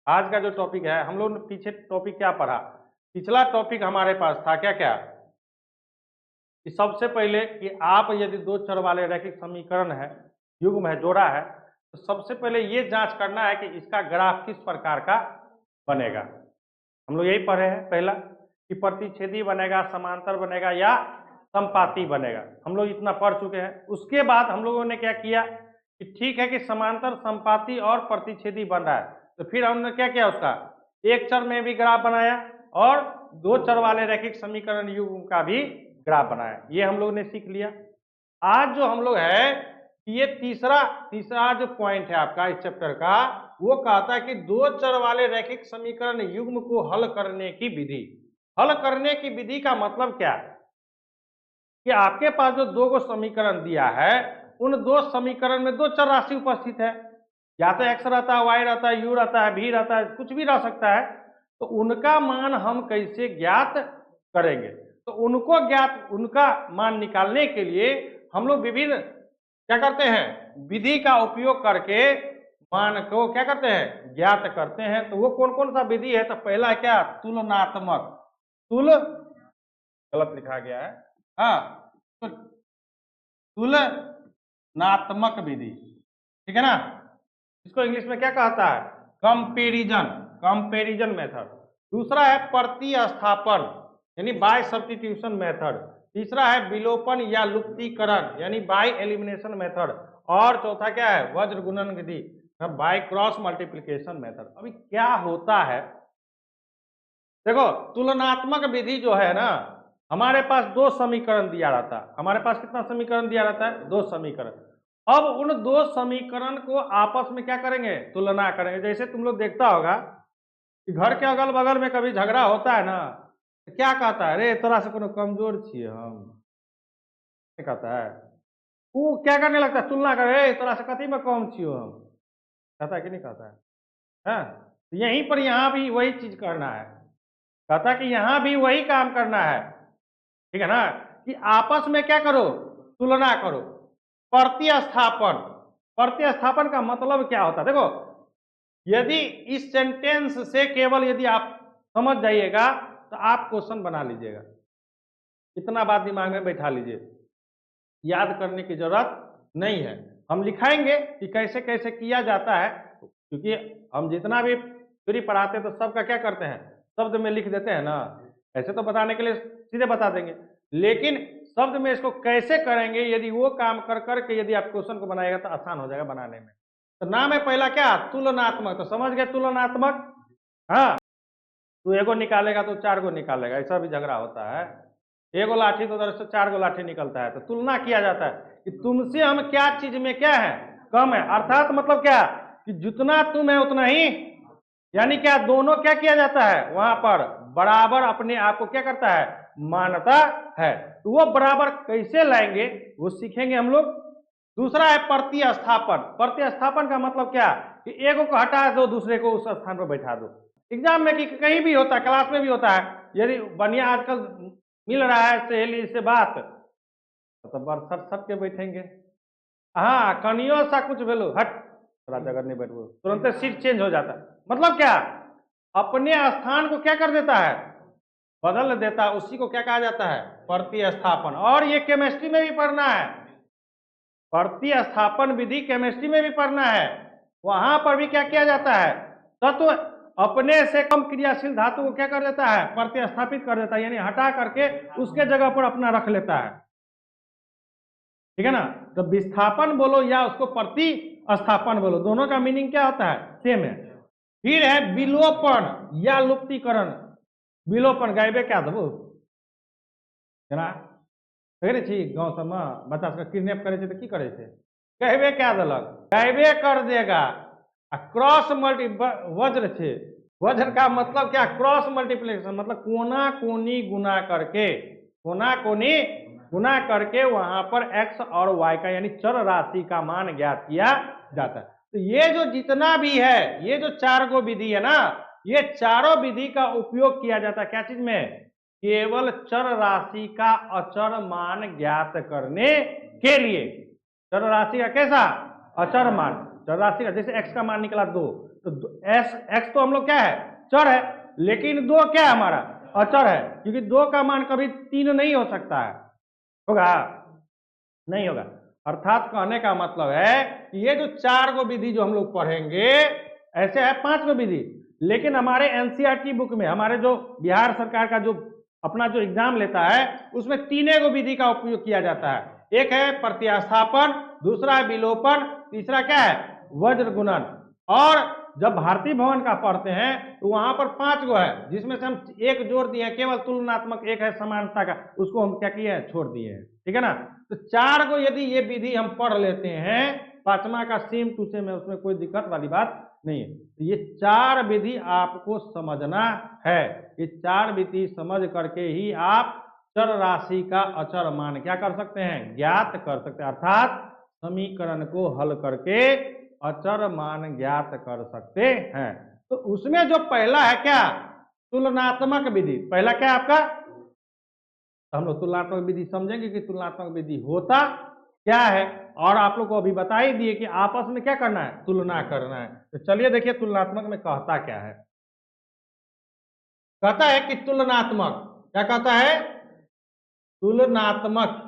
आज का जो टॉपिक है, हम लोग ने पीछे टॉपिक क्या पढ़ा? पिछला टॉपिक हमारे पास था क्या क्या कि सबसे पहले कि आप यदि दो चर वाले रैखिक समीकरण है, युग्म है, जोड़ा है, तो सबसे पहले ये जांच करना है कि इसका ग्राफ किस प्रकार का बनेगा। हम लोग यही पढ़े हैं पहला कि प्रतिच्छेदी बनेगा, समांतर बनेगा या संपाती बनेगा। हम लोग इतना पढ़ चुके हैं। उसके बाद हम लोगों ने क्या किया कि ठीक है कि समांतर, संपाती और प्रतिच्छेदी बन रहा है, तो फिर हमने क्या किया, उसका एक चर में भी ग्राफ बनाया और दो चर वाले रैखिक समीकरण युग्म का भी ग्राफ बनाया। ये हम लोग ने सीख लिया। आज जो हम लोग है, ये तीसरा जो पॉइंट है आपका इस चैप्टर का, वो कहता है कि दो चर वाले रैखिक समीकरण युग्म को हल करने की विधि। हल करने की विधि का मतलब क्या है कि आपके पास जो दो गो समीकरण दिया है, उन दो समीकरण में दो चर राशि उपस्थित है, या तो एक्स रहता है, वाई रहता है, यू रहता है, भी रहता है, कुछ भी रह सकता है। तो उनका मान हम कैसे ज्ञात करेंगे? तो उनका मान निकालने के लिए हम लोग विभिन्न क्या करते हैं, विधि का उपयोग करके मान को क्या करते हैं, ज्ञात करते हैं। तो वो कौन कौन सा विधि है? तो पहला क्या, तुलनात्मक, गलत लिखा गया है, हाँ, तो तुलनात्मक विधि, ठीक है ना। इसको इंग्लिश में क्या कहता है, कंपेरिजन मेथड। दूसरा है प्रतिस्थापन यानी बाय सब्स्टिट्यूशन मेथड। तीसरा है विलोपन या लुप्तीकरण यानी बाय एलिमिनेशन मेथड। और चौथा क्या है, वज्र गुणन विधि, बाय क्रॉस मल्टीप्लिकेशन मेथड। अभी क्या होता है, देखो तुलनात्मक विधि जो है ना, हमारे पास दो समीकरण दिया रहता है। हमारे पास कितना समीकरण दिया रहता है? दो समीकरण। अब उन दो समीकरण को आपस में क्या करेंगे, तुलना करेंगे। जैसे तुम लोग देखता होगा कि घर के अगल बगल में कभी झगड़ा होता है ना, तो क्या कहता है, अरे तोरा से कोनो कमजोर छिए हम, क्या कहता है, वो क्या करने लगता है, तुलना करे, तोरा से कथी में कम छियो हम, कहता है कि नहीं कहता है? हाँ? तो यहीं पर यहाँ भी वही चीज करना है। कहता कि यहां भी वही काम करना है, ठीक है ना, कि आपस में क्या करो, तुलना करो। प्रतिस्थापन, प्रतिस्थापन का मतलब क्या होता है? देखो, यदि इस सेंटेंस से केवल यदि आप समझ जाइएगा तो आप क्वेश्चन बना लीजिएगा। इतना बात दिमाग में बैठा लीजिए, याद करने की जरूरत नहीं है। हम लिखाएंगे कि कैसे कैसे किया जाता है, क्योंकि हम जितना भी थ्योरी पढ़ाते हैं तो सबका क्या करते हैं, शब्द में लिख देते हैं ना। ऐसे तो बताने के लिए सीधे बता देंगे, लेकिन शब्द में इसको कैसे करेंगे, यदि वो काम कर करके यदि आप क्वेश्चन को बनाएगा तो आसान हो जाएगा बनाने में। तो नाम है पहला क्या, तुलनात्मक। तो समझ गए तुलनात्मक? हाँ, तू एगो निकालेगा तो चार गो निकालेगा, ऐसा भी झगड़ा होता है। एगो लाठी तो उधर से चार गो लाठी निकलता है। तो तुलना किया जाता है कि तुमसे हम क्या चीज में क्या है, कम है। अर्थात मतलब क्या कि जितना तुम है उतना ही, यानी क्या, दोनों क्या किया जाता है, वहां पर बराबर अपने आप को क्या करता है, मानता है। तो वो बराबर कैसे लाएंगे वो सीखेंगे हम लोग। दूसरा है प्रतिस्थापन। प्रतिस्थापन का मतलब क्या कि एगो को हटा दो, दूसरे को उस स्थान पर बैठा दो। एग्जाम में कि कहीं भी होता है, क्लास में भी होता है। यदि बढ़िया आजकल मिल रहा है सहेली से बात, तो सट सट के बैठेंगे। हाँ, कनियो सा कुछ भेलो, हट थोड़ा जगह नहीं बैठो, तुरंत सीट चेंज हो जाता है। मतलब क्या, अपने स्थान को क्या कर देता है, बदल देता है। उसी को क्या कहा जाता है, प्रतिस्थापन। और ये केमिस्ट्री में भी पढ़ना है, प्रतिस्थापन विधि केमिस्ट्री में भी पढ़ना है। वहां पर भी क्या किया जाता है, तत्व अपने से कम क्रियाशील धातु को क्या कर देता है, प्रतिस्थापित कर देता है, यानी हटा करके उसके जगह पर अपना रख लेता है, ठीक है ना। तो विस्थापन बोलो या उसको प्रतिस्थापन बोलो, दोनों का मीनिंग क्या होता है, सेम है। फिर है विलोपन या लुप्तीकरण। विलोपन गायबे क्या देबो जना, कहै छी गांव सब में बच्चा सबके किडनैप करे छै तो की करे छै, कहबे क्या देलक, गायबे कर देगा। क्रॉस मल्टी वज्र छे, वज्र का मतलब क्या, क्रॉस मल्टीप्लिकेशन, मतलब कोना कोनी गुना करके, कोना कोनी गुना करके वहां पर एक्स और वाई का यानी चर राशि का मान ज्ञात किया जाता है। तो ये जो जितना भी है, ये जो चार गो विधि है ना, ये चारों विधि का उपयोग किया जाता है क्या चीज में, केवल चर राशि का अचर मान ज्ञात करने के लिए। चर राशि का कैसा, अचर मान। चर राशि का जैसे x का मान निकला 2, तो एस एक्स तो हम लोग क्या है, चर है, लेकिन 2 क्या है हमारा, अचर है, क्योंकि 2 का मान कभी 3 नहीं हो सकता है, होगा नहीं होगा। अर्थात कहने का मतलब है कि ये जो 4 गो विधि जो हम लोग पढ़ेंगे, ऐसे है 5 गो विधि, लेकिन हमारे एनसीईआरटी बुक में, हमारे जो बिहार सरकार का जो अपना जो एग्जाम लेता है, उसमें 3 गो विधि का उपयोग किया जाता है। एक है प्रतिस्थापन, दूसरा है विलोपन, तीसरा क्या है, वज्र गुणन। और जब भारतीय भवन का पढ़ते हैं तो वहां पर 5 गो है, जिसमें से हम एक जोड़ दिए हैं, केवल तुलनात्मक एक है समानता का, उसको हम क्या किए हैं, छोड़ दिए हैं, ठीक है ना। तो 4 गो यदि ये विधि हम पढ़ लेते हैं, 5वां का सेम टू सेम है, उसमें कोई दिक्कत वाली बात नहीं है। तो ये 4 विधि आपको समझना है, ये 4 विधि समझ करके ही आप चर राशि का अचर मान क्या कर सकते हैं, ज्ञात कर सकते हैं, अर्थात समीकरण को हल करके अचर मान ज्ञात कर सकते हैं। तो उसमें जो पहला है क्या, तुलनात्मक विधि, पहला क्या है आपका, तो हम लोग तुलनात्मक विधि समझेंगे कि तुलनात्मक विधि होता क्या है, और आप लोग को अभी बता ही दिए कि आपस में क्या करना है, तुलना करना है। तो चलिए देखिए तुलनात्मक में कहता क्या है। कहता है कि तुलनात्मक, क्या कहता है, तुलनात्मक,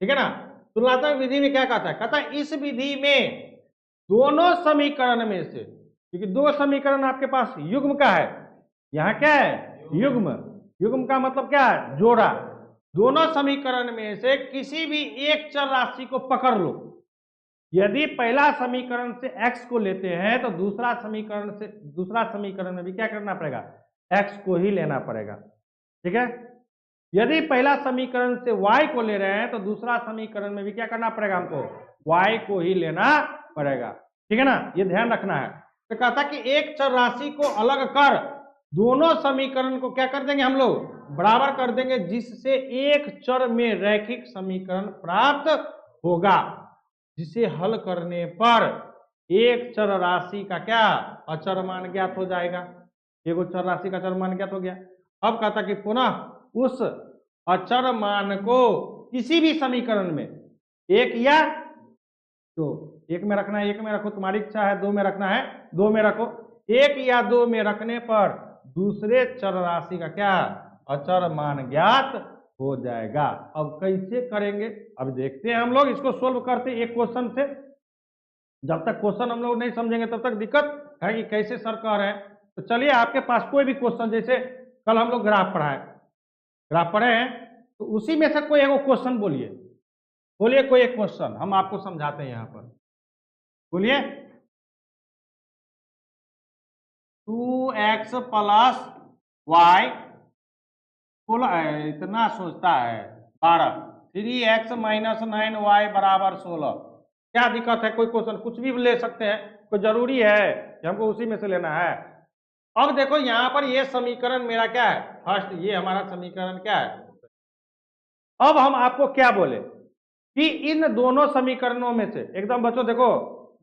ठीक है ना। तुलनात्मक विधि में क्या कहता है, कहता है इस विधि में दोनों समीकरण में से, क्योंकि 2 समीकरण आपके पास युग्म का है, यहां क्या है, युग्म, युग्म का मतलब क्या है, जोड़ा, दोनों समीकरण में से किसी भी एक चर राशि को पकड़ लो। यदि पहला समीकरण से x को लेते हैं तो दूसरा समीकरण में भी क्या करना पड़ेगा, x को ही लेना पड़ेगा, ठीक है। यदि पहला समीकरण से y को ले रहे हैं तो दूसरा समीकरण में भी क्या करना पड़ेगा, हमको y को ही लेना पड़ेगा, ठीक है ना, ये ध्यान रखना है। तो कहता कि एक चर राशि को अलग कर दोनों समीकरण को क्या कर देंगे, हम लोग बराबर कर देंगे, जिससे एक चर में रैखिक समीकरण प्राप्त होगा, जिसे हल करने पर एक चर राशि का क्या अचर मान ज्ञात हो जाएगा। एक चर राशि का अचर मान ज्ञात हो गया। अब कहता कि पुनः उस अचर मान को किसी भी समीकरण में एक या दो, एक में रखना है एक में रखो, तुम्हारी इच्छा है 2 में रखना है 2 में रखो, 1 या 2 में रखने पर दूसरे चर राशि का क्या अचर मान ज्ञात हो जाएगा। अब कैसे करेंगे, अब देखते हैं हम लोग इसको सोल्व करते एक क्वेश्चन से। जब तक क्वेश्चन हम लोग नहीं समझेंगे तब तक दिक्कत है कि कैसे सर कह रहे हैं। तो चलिए आपके पास कोई भी क्वेश्चन, जैसे कल हम लोग ग्राफ पढ़े हैं, तो उसी में से कोई एक क्वेश्चन बोलिए कोई एक क्वेश्चन हम आपको समझाते हैं, यहाँ पर बोलिए। 2x प्लस वाई, इतना सोचता है 12, 3x माइनस 9y बराबर 16, क्या दिक्कत है, कोई क्वेश्चन कुछ भी ले सकते हैं, कोई जरूरी है कि हमको उसी में से लेना है। अब देखो यहाँ पर ये समीकरण मेरा क्या है, फर्स्ट ये हमारा समीकरण क्या है। अब हम आपको क्या बोले कि इन दोनों समीकरणों में से एकदम बच्चों देखो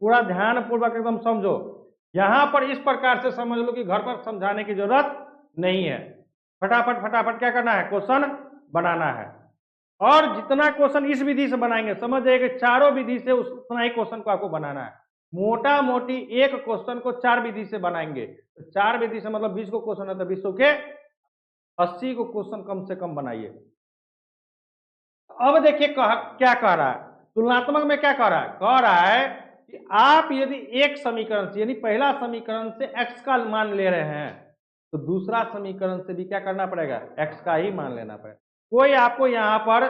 पूरा ध्यान पूर्वक एकदम समझो, यहां पर इस प्रकार से समझ लो कि घर पर समझाने की जरूरत नहीं है, फटाफट क्या करना है, क्वेश्चन बनाना है। और जितना क्वेश्चन इस विधि से बनाएंगे समझ जाइए कि चारों विधि से उतना ही क्वेश्चन को आपको बनाना है। मोटा मोटी एक क्वेश्चन को 4 विधि से बनाएंगे, तो 4 विधि से मतलब 20 को क्वेश्चन है, तो 20 के 80 को क्वेश्चन कम से कम बनाइए। अब देखिए क्या कह रहा है, तुलनात्मक में क्या कह रहा है कि आप यदि एक समीकरण से यानी पहला समीकरण से x का मान ले रहे हैं तो दूसरा समीकरण से भी क्या करना पड़ेगा, x का ही मान लेना पड़ेगा। कोई आपको यहाँ पर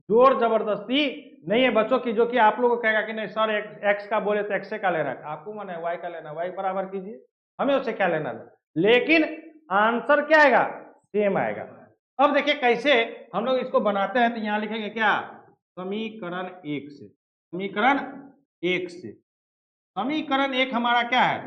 जोर जबरदस्ती नहीं है बच्चों की, जो कि आप लोगों को कहेगा कि नहीं सर x का बोले तो x का लेना है, आपको मन है y का लेना, y बराबर कीजिए, हमें उससे क्या लेना है, लेकिन आंसर क्या आएगा, सेम आएगा। अब देखिए कैसे हम लोग इसको बनाते हैं, तो यहां लिखेंगे क्या, समीकरण 1 से, समीकरण 1 हमारा क्या है,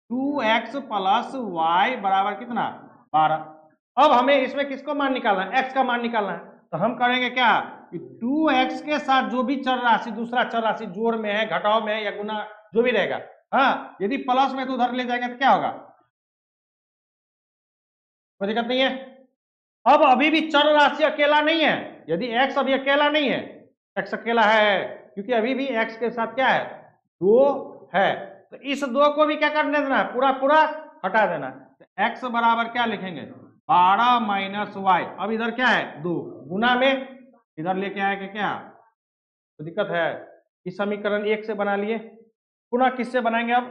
2x प्लस वाई बराबर कितना, 12। अब हमें इसमें किसको मान निकालना है, x का मान निकालना है। तो हम करेंगे क्या कि 2x के साथ जो भी चर राशि दूसरा चर राशि जोड़ में है, घटाव में है या गुना जो भी रहेगा, हाँ यदि प्लस में तो उधर ले जाएंगे तो क्या होगा, कोई दिक्कत नहीं है। अब अभी भी चर राशि अकेला नहीं है, यदि x अभी अकेला नहीं है, x अकेला है क्योंकि अभी भी x के साथ क्या है, 2 है, तो इस 2 को भी क्या कर देना है, पूरा पूरा हटा देना। तो x बराबर क्या लिखेंगे, 12 माइनस वाई। अब इधर क्या है 2 गुना में इधर लेके आएगा क्या, तो दिक्कत है। इस समीकरण 1 से बना लिए, पुनः किससे बनाएंगे अब,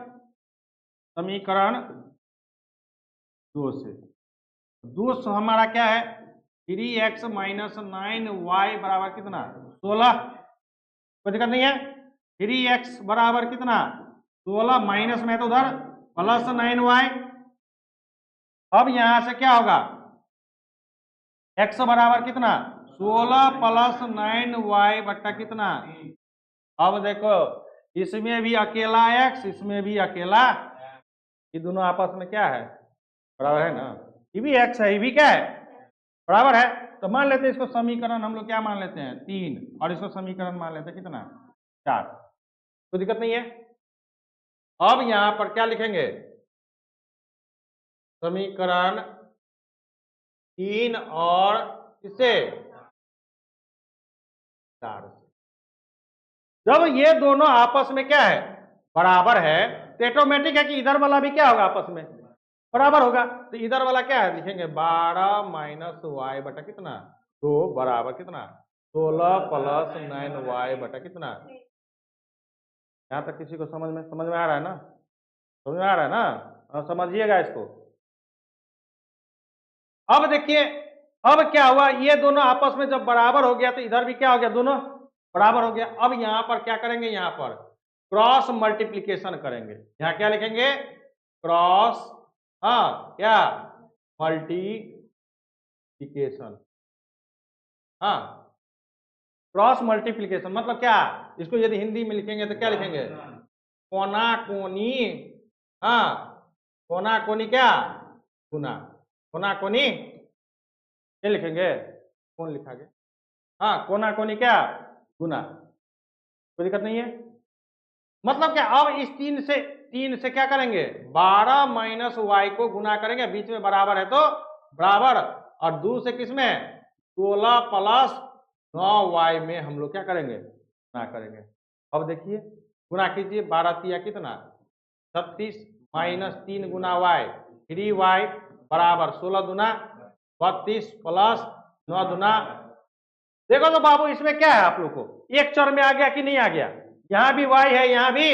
समीकरण 2 से। 2 से हमारा क्या है 3x माइनस 9y बराबर कितना 16, कोई दिक्कत नहीं है। 3x बराबर कितना 16 माइनस में तो उधर प्लस 9y। अब यहां से क्या होगा x बराबर कितना 16 प्लस 9y बट्टा कितना। अब देखो इसमें भी अकेला x, इसमें भी अकेला, ये दोनों आपस में क्या है बराबर है ना, ये भी x है ये भी क्या है बराबर है। तो मान लेते हैं इसको समीकरण हम लोग क्या मान लेते हैं 3, और इसको समीकरण मान लेते हैं कितना 4, कोई दिक्कत नहीं है। अब यहां पर क्या लिखेंगे, समीकरण 3 और किससे 4 से। जब ये दोनों आपस में क्या है बराबर है तो ऑटोमेटिक है कि इधर वाला भी क्या होगा आपस में बराबर होगा। तो इधर वाला क्या है लिखेंगे 12 माइनस वाई बटा कितना 2 बराबर कितना 16 प्लस 9y बटा कितना। यहां तक किसी को समझ में आ रहा है ना, समझ में आ रहा है ना, समझिएगा इसको। अब देखिए अब क्या हुआ, ये दोनों आपस में जब बराबर हो गया तो इधर भी क्या हो गया दोनों बराबर हो गया। अब यहां पर क्या करेंगे, यहां पर क्रॉस मल्टीप्लीकेशन करेंगे। यहां क्या लिखेंगे क्रॉस क्या मल्टीप्लीकेशन, क्रॉस मल्टीप्लीकेशन मतलब क्या, इसको यदि हिंदी में लिखेंगे तो क्या लिखेंगे कोना कोनी, कोना कोनी क्या गुना, कोना कोनी क्या लिखेंगे कौन लिखा गया, कोना कोनी क्या गुना, कोई दिक्कत नहीं है। मतलब क्या अब इस 3 से क्या करेंगे 12 माइनस वाई को गुना करेंगे, बीच में बराबर है तो बराबर, और 2 से किसमें 16 प्लस 9y में हम लोग क्या करेंगे गुना करेंगे। अब देखिए गुना कीजिए 12 तिया कितना 36 माइनस 3 गुना y 3y बराबर 16 दुना 32 प्लस 9 दुना। देखो तो बाबू इसमें क्या है आप लोग को एक चर में आ गया कि नहीं आ गया, यहां भी y है यहां भी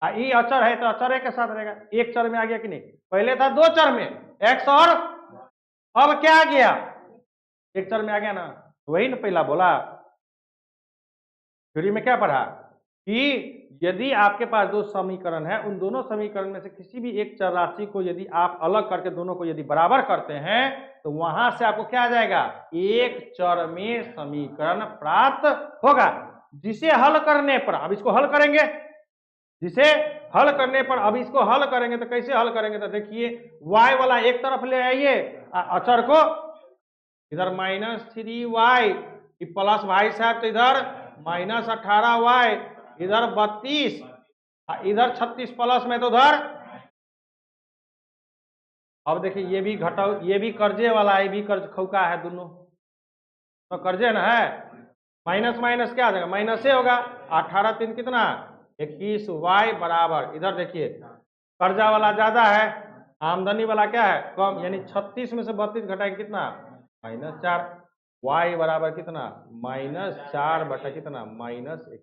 ई अचर है तो अचर के साथ रहेगा, एक चर में आ गया कि नहीं, पहले था 2 चर में x और अब क्या आ गया एक चर में आ गया ना, वही ना पहला बोला थ्योरी में क्या पढ़ा कि यदि आपके पास 2 समीकरण है उन दोनों समीकरण में से किसी भी एक चर राशि को यदि आप अलग करके दोनों को यदि बराबर करते हैं तो वहां से आपको क्या आ जाएगा एक चर में समीकरण प्राप्त होगा, जिसे हल करने पर अब इसको हल करेंगे, जिसे हल करने पर अब इसको हल करेंगे तो कैसे हल करेंगे, तो देखिए y वाला एक तरफ ले आइए अचर को, इधर -3y प्लस वाई साहब तो इधर -18y, इधर 32, इधर 36 प्लस में तो उधर। अब देखिए ये भी घटाओ, ये भी कर्जे वाला है, ये भी कर्ज खौका है, दोनों तो कर्जे ना है, माइनस माइनस क्या आ जाएगा माइनस से होगा, 18 3 कितना 21y बराबर, इधर देखिए कर्जा वाला ज्यादा है आमदनी वाला क्या है कम, यानी 36 में से 32 घटाएंगे कितना -4, y बराबर कितना -4 बटा कितना -1,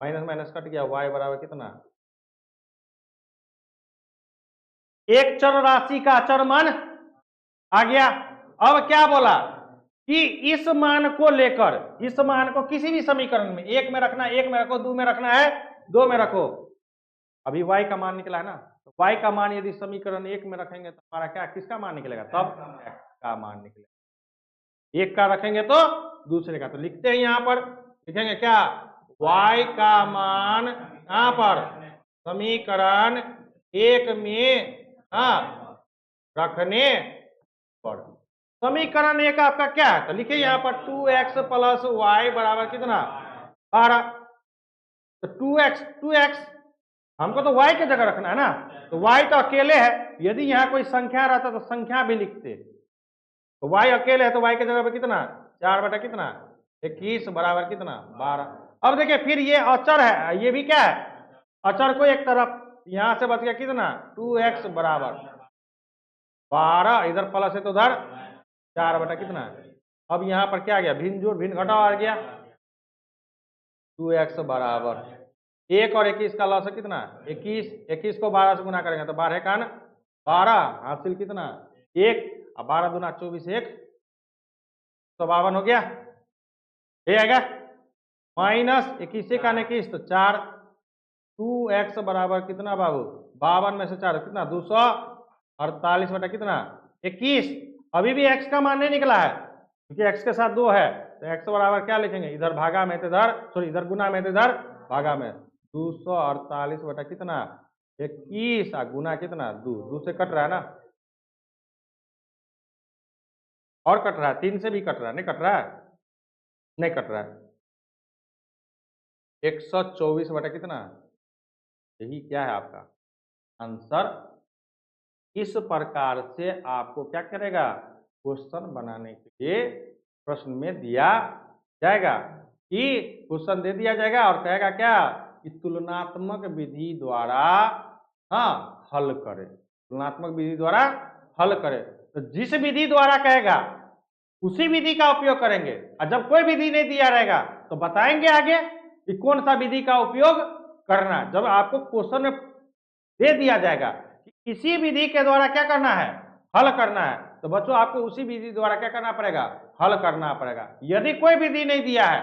माइनस माइनस कट गया, y बराबर कितना एक चर राशि का अचर मान आ गया। अब क्या बोला कि इस मान को लेकर, इस मान को किसी भी समीकरण में एक में रखना, एक में रखो, 2 में रखना है 2 में रखो, अभी y का मान निकला है ना, तो y का मान यदि समीकरण 1 में रखेंगे तो हमारा क्या किसका मान निकलेगा, तब x का मान निकलेगा, एक का रखेंगे तो दूसरे का, तो लिखते हैं यहां पर लिखेंगे क्या y का मान यहां पर समीकरण 1 में रखने पर, समीकरण 1 आपका क्या है तो लिखिए यहां पर 2x प्लस वाई बराबर कितना 12, तो 2x हमको तो y की जगह रखना है ना, तो y तो अकेले है, यदि यहाँ कोई संख्या रहता तो संख्या भी लिखते, तो y अकेले है तो y की जगह पे कितना 4 बटा कितना 21 बराबर कितना 12। अब देखिए फिर ये अचर है, ये भी क्या है अचर को एक तरफ, यहां से बच गया कितना 2x बराबर 12, इधर प्लस है तो उधर 4 बटा कितना। अब यहाँ पर क्या आ गया, भिन्न जोड़ भिन्न घटाव आ गया, 2x बराबर 1 और 21 का लॉस है कितना 21, 21 को 12 से गुना करेंगे तो 12 का 12, हासिल कितना 1, अब 12 दूना 24, 1 52 हो गया, ये आएगा माइनस 21 का 21 तो 4, 2x बराबर कितना बाबू 52 में से 4 कितना 248 बटा कितना 21। अभी भी x का मान नहीं निकला है क्योंकि x के साथ 2 है, तो x बराबर क्या लिखेंगे, इधर भागा में तो इधर, सॉरी इधर गुना में तो इधर भागा में, 248 बटा कितना 21 गुना कितना 2 से कट रहा है ना, और कट रहा है 3 से भी कट रहा है, नहीं कट रहा है, नहीं कट रहा है, 124 बटा कितना, यही क्या है आपका आंसर। इस प्रकार से आपको क्या करेगा, क्वेश्चन बनाने के लिए प्रश्न में दिया जाएगा कि क्वेश्चन दे दिया जाएगा और कहेगा क्या कि तुलनात्मक विधि द्वारा हल करें, तुलनात्मक विधि द्वारा हल करें। तो जिस विधि द्वारा कहेगा उसी विधि का उपयोग करेंगे, और जब कोई विधि नहीं दिया रहेगा तो बताएंगे आगे कि कौन सा विधि का उपयोग करना है। जब आपको क्वेश्चन में दे दिया जाएगा कि इसी विधि के द्वारा क्या करना है, हल करना है, तो बच्चों आपको उसी विधि द्वारा क्या करना पड़ेगा, हल करना पड़ेगा। यदि कोई विधि नहीं दिया है,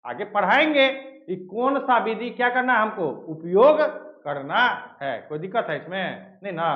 आगे पढ़ाएंगे कि कौन सा विधि क्या करना है, हमको उपयोग करना है। कोई दिक्कत है इसमें नहीं ना।